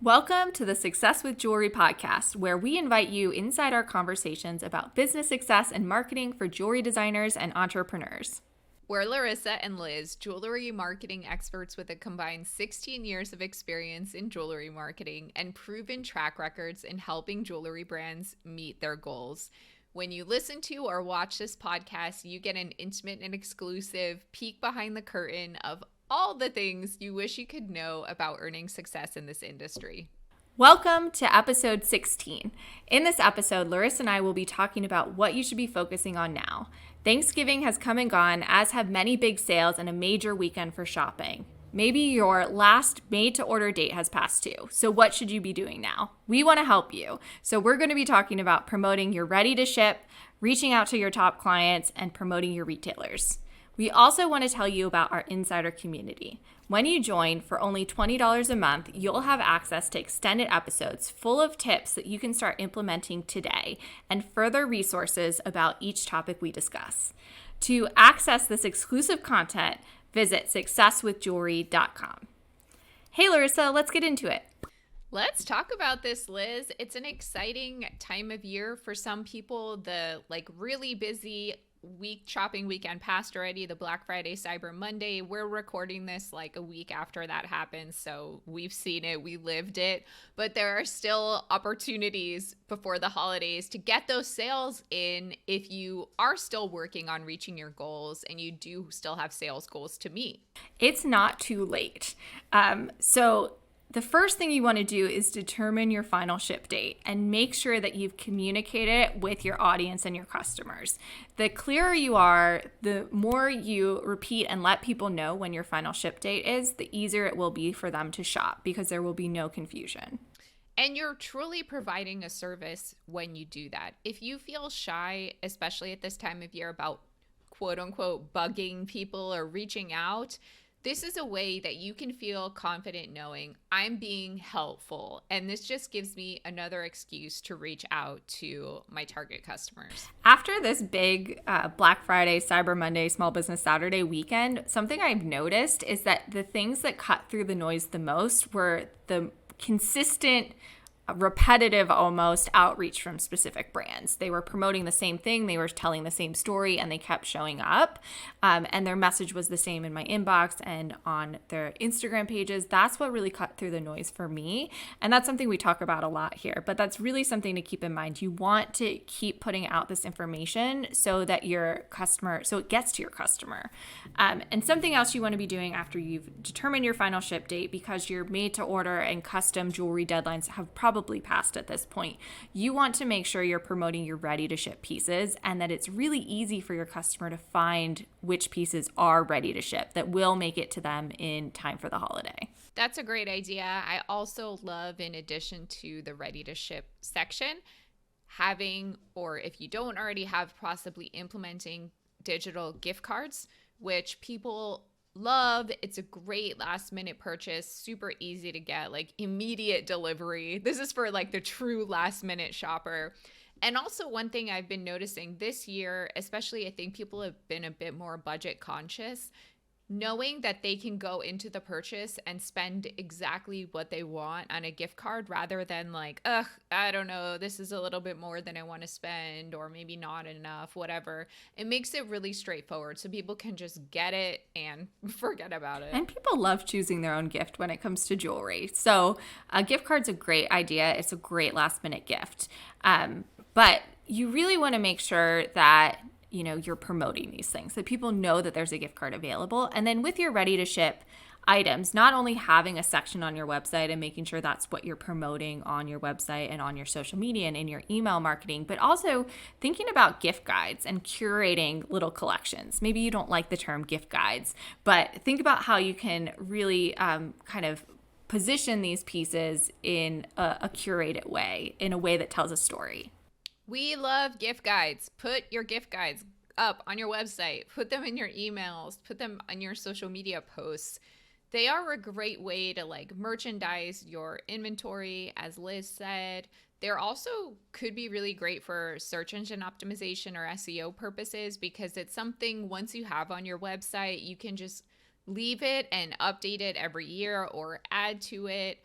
Welcome to the Success with Jewelry podcast, where we invite you inside our conversations about business success and marketing for jewelry designers and entrepreneurs. We're Laryssa and Liz, jewelry marketing experts with a combined 16 years of experience in jewelry marketing and proven track records in helping jewelry brands meet their goals. When you listen to or watch this podcast, you get an intimate and exclusive peek behind the curtain of all the things you wish you could know about earning success in this industry. Welcome to episode 16. In this episode, Laryssa and I will be talking about what you should be focusing on now. Thanksgiving has come and gone, as have many big sales and a major weekend for shopping. Maybe your last made-to-order date has passed too. So what should you be doing now? We want to help you. So we're going to be talking about promoting your ready-to-ship, reaching out to your top clients, and promoting your retailers. We also want to tell you about our insider community. When you join for only $20 a month, you'll have access to extended episodes full of tips that you can start implementing today and further resources about each topic we discuss. To access this exclusive content, visit successwithjewelry.com. Hey Laryssa, let's get into it. Let's talk about this, Liz. It's an exciting time of year for some people. The really busy shopping weekend passed already, the Black Friday, Cyber Monday. We're recording this like a week after that happened, so we've seen it, we lived it, but there are still opportunities before the holidays to get those sales in if you are still working on reaching your goals and you do still have sales goals to meet. It's not too late. So the first thing you want to do is determine your final ship date and make sure that you've communicated it with your audience and your customers. The clearer you are, the more you repeat and let people know when your final ship date is, the easier it will be for them to shop because there will be no confusion. And you're truly providing a service when you do that. If you feel shy, especially at this time of year, about quote unquote bugging people or reaching out, this is a way that you can feel confident knowing I'm being helpful. And this just gives me another excuse to reach out to my target customers. After this big Black Friday, Cyber Monday, Small Business Saturday weekend, something I've noticed is that the things that cut through the noise the most were the consistent, repetitive almost outreach from specific brands. They were promoting the same thing, they were telling the same story, and they kept showing up. And their message was the same in my inbox and on their Instagram pages. That's what really cut through the noise for me. And that's something we talk about a lot here, but that's really something to keep in mind. You want to keep putting out this information so that so it gets to your customer. And something else you want to be doing after you've determined your final ship date, because your made to order and custom jewelry deadlines have probably passed at this point, you want to make sure you're promoting your ready to ship pieces and that it's really easy for your customer to find which pieces are ready to ship that will make it to them in time for the holiday. That's a great idea. I also love, in addition to the ready to ship section, having, or if you don't already have, possibly implementing digital gift cards, which people love. It's a great last minute purchase, super easy to get, like immediate delivery. This is for like the true last minute shopper. And also one thing I've been noticing this year, especially I think people have been a bit more budget conscious, knowing that they can go into the purchase and spend exactly what they want on a gift card rather than like, I don't know, this is a little bit more than I want to spend, or maybe not enough, whatever. It makes it really straightforward so people can just get it and forget about it. And people love choosing their own gift when it comes to jewelry. So a gift card's a great idea. It's a great last minute gift. But you really want to make sure that you're promoting these things, that people know that there's a gift card available. And then with your ready to ship items, not only having a section on your website and making sure that's what you're promoting on your website and on your social media and in your email marketing, but also thinking about gift guides and curating little collections. Maybe you don't like the term gift guides, but think about how you can really kind of position these pieces in a curated way, in a way that tells a story. We love gift guides. Put your gift guides up on your website. Put them in your emails. Put them on your social media posts. They are a great way to like merchandise your inventory, as Liz said. They're also could be really great for search engine optimization or SEO purposes, because it's something once you have on your website, you can just leave it and update it every year or add to it.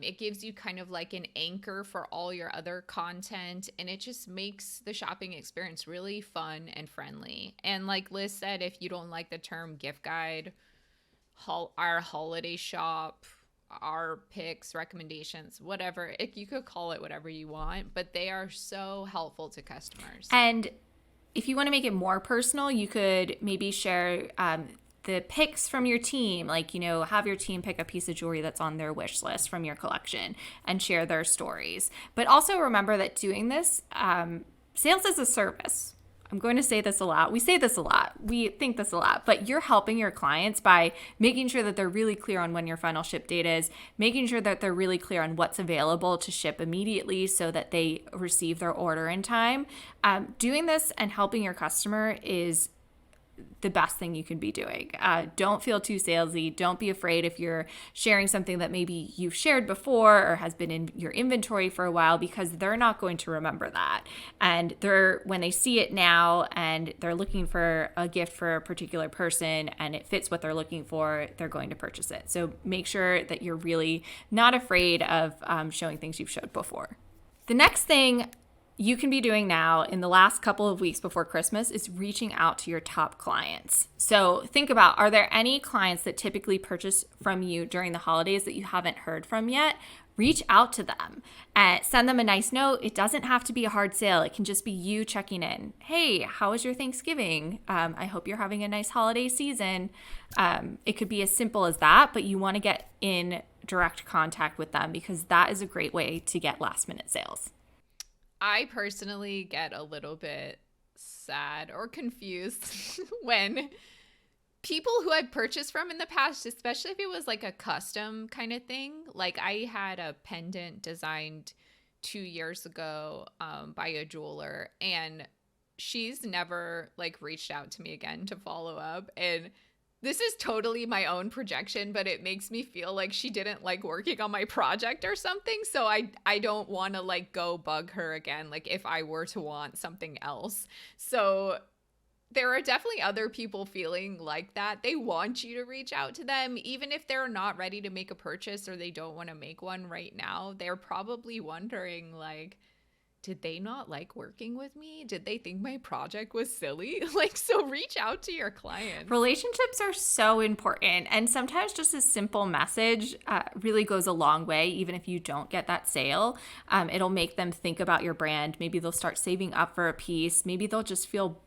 It gives you kind of like an anchor for all your other content, and it just makes the shopping experience really fun and friendly. And like Liz said, if you don't like the term gift guide, our holiday shop, our picks, recommendations, whatever, you could call it whatever you want, but they are so helpful to customers. And if you want to make it more personal, you could maybe share the picks from your team, like, have your team pick a piece of jewelry that's on their wish list from your collection and share their stories. But also remember that doing this, sales is a service. I'm going to say this a lot. We say this a lot. We think this a lot, but you're helping your clients by making sure that they're really clear on when your final ship date is, making sure that they're really clear on what's available to ship immediately so that they receive their order in time. Doing this and helping your customer is the best thing you can be doing. Don't feel too salesy. Don't be afraid if you're sharing something that maybe you've shared before or has been in your inventory for a while, because they're not going to remember that. And when they see it now and they're looking for a gift for a particular person and it fits what they're looking for, they're going to purchase it. So make sure that you're really not afraid of showing things you've showed before. The next thing you can be doing now in the last couple of weeks before Christmas is reaching out to your top clients. So think about, are there any clients that typically purchase from you during the holidays that you haven't heard from yet? Reach out to them and send them a nice note. It doesn't have to be a hard sale. It can just be you checking in. Hey, how was your Thanksgiving? I hope you're having a nice holiday season. It could be as simple as that, but you want to get in direct contact with them because that is a great way to get last minute sales. I personally get a little bit sad or confused when people who I've purchased from in the past, especially if it was like a custom kind of thing. Like I had a pendant designed 2 years ago by a jeweler, and she's never like reached out to me again to follow up. And this is totally my own projection, but it makes me feel like she didn't like working on my project or something. So I don't want to like go bug her again, like if I were to want something else. So there are definitely other people feeling like that. They want you to reach out to them, even if they're not ready to make a purchase or they don't want to make one right now. They're probably wondering like, did they not like working with me? Did they think my project was silly? Like, so reach out to your clients. Relationships are so important. And sometimes just a simple message really goes a long way, even if you don't get that sale. It'll make them think about your brand. Maybe they'll start saving up for a piece. Maybe they'll just feel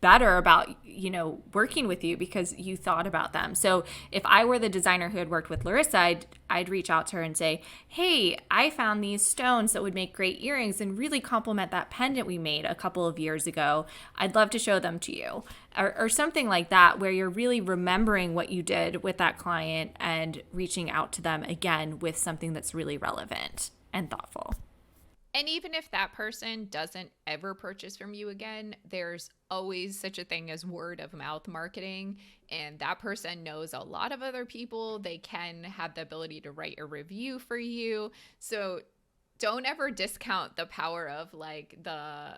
better about, working with you because you thought about them. So if I were the designer who had worked with Laryssa, I'd reach out to her and say, hey, I found these stones that would make great earrings and really complement that pendant we made a couple of years ago. I'd love to show them to you. Or something like that, where you're really remembering what you did with that client and reaching out to them again with something that's really relevant and thoughtful. And even if that person doesn't ever purchase from you again, there's always such a thing as word of mouth marketing. And that person knows a lot of other people. They can have the ability to write a review for you. So don't ever discount the power of like the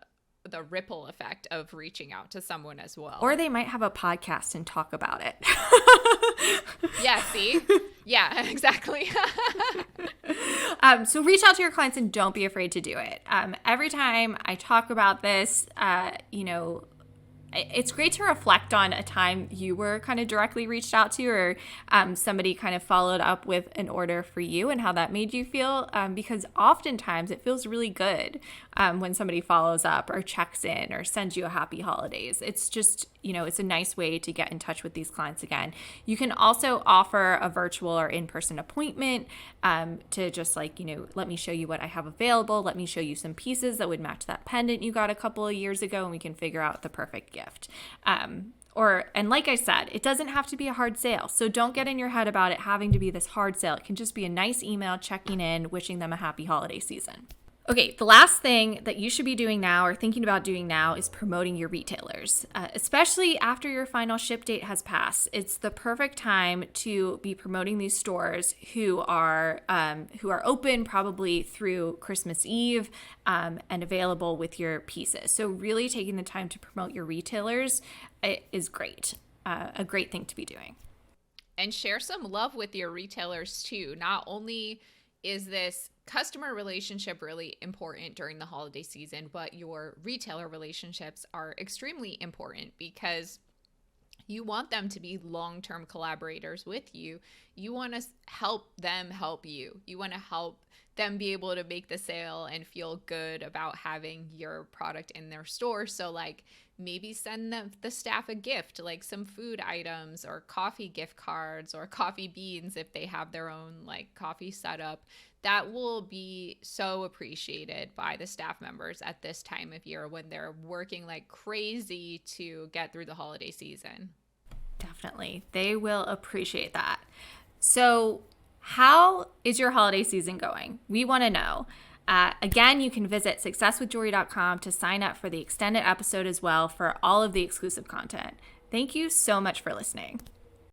ripple effect of reaching out to someone as well. Or they might have a podcast and talk about it. Yeah, see? Yeah, exactly. So reach out to your clients and don't be afraid to do it. Every time I talk about this, it's great to reflect on a time you were kind of directly reached out to, or somebody kind of followed up with an order for you and how that made you feel, because oftentimes it feels really good when somebody follows up or checks in or sends you a happy holidays. It's just, it's a nice way to get in touch with these clients again. You can also offer a virtual or in-person appointment to just like, let me show you what I have available. Let me show you some pieces that would match that pendant you got a couple of years ago, and we can figure out the perfect gift. And like I said, it doesn't have to be a hard sale. So don't get in your head about it having to be this hard sale. It can just be a nice email checking in, wishing them a happy holiday season. Okay, the last thing that you should be doing now or thinking about doing now is promoting your retailers, especially after your final ship date has passed. It's the perfect time to be promoting these stores who are open probably through Christmas Eve and available with your pieces. So really taking the time to promote your retailers is great, a great thing to be doing. And share some love with your retailers too. Not only is this customer relationship really important during the holiday season, but your retailer relationships are extremely important because you want them to be long-term collaborators with you. You want to help them help you. You want to help them be able to make the sale and feel good about having your product in their store. So like maybe send them the staff a gift, like some food items or coffee gift cards or coffee beans if they have their own like coffee setup. That will be so appreciated by the staff members at this time of year when they're working like crazy to get through the holiday season. Definitely. They will appreciate that. So, how is your holiday season going? We want to know. Again, you can visit successwithjewelry.com to sign up for the extended episode as well for all of the exclusive content. Thank you so much for listening.